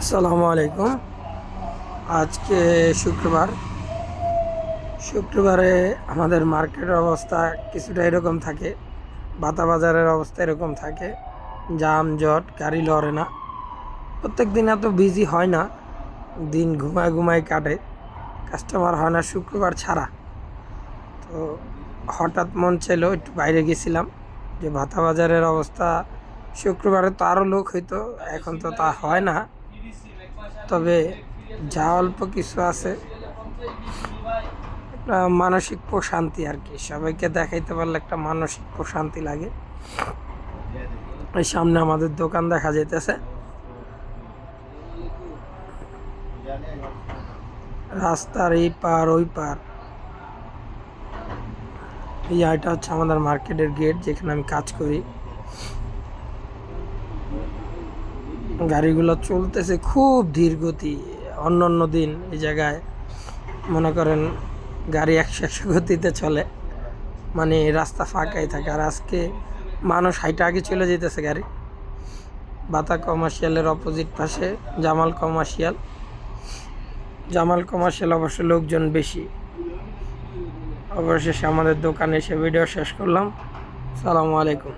আসসালামু আলাইকুম। আজকে শুক্রবার। শুক্রবারে আমাদের মার্কেটের অবস্থা কিছুটা এরকম থাকে, বাতা বাজারের অবস্থা এরকম থাকে, যানজট, গাড়ি লড়ে না। প্রত্যেক দিন এত বিজি হয় না, দিন ঘুমায় ঘুমায় কাটে, কাস্টমার হয় না শুক্রবার ছাড়া। তো হঠাৎ মন চাইলো একটু বাইরে গেছিলাম, যে ভাতা বাজারের অবস্থা শুক্রবারে তো আরও লোক হইতো, এখন তো তা হয় না। তবে যা অল্প কিছু আছে, একটা মানসিক প্রশান্তি আর কি, সবাইকে দেখাইতে পারলে একটা মানসিক প্রশান্তি লাগে। এই সামনে আমাদের দোকান দেখা যাইতেছে, রাস্তার এই পার ওই পার। এটা হচ্ছে আমাদের মার্কেটের গেট, যেখানে আমি কাজ করি। গাড়িগুলো চলতেছে খুব ধীর গতি। অন্য অন্য দিন এই জায়গায় মনে করেন গাড়ি 100 গতিতে চলে, মানে রাস্তা ফাঁকাই থাকে। আর আজকে মানুষ হাইটা আগে চলে যেতেছে গাড়ি। বাতা কমার্শিয়ালের অপোজিট পাশে জামাল কমার্শিয়াল। জামাল কমার্শিয়াল অবশ্য লোকজন বেশি। অবশেষে আমাদের দোকানে এসে ভিডিও শেষ করলাম। সালামু আলাইকুম।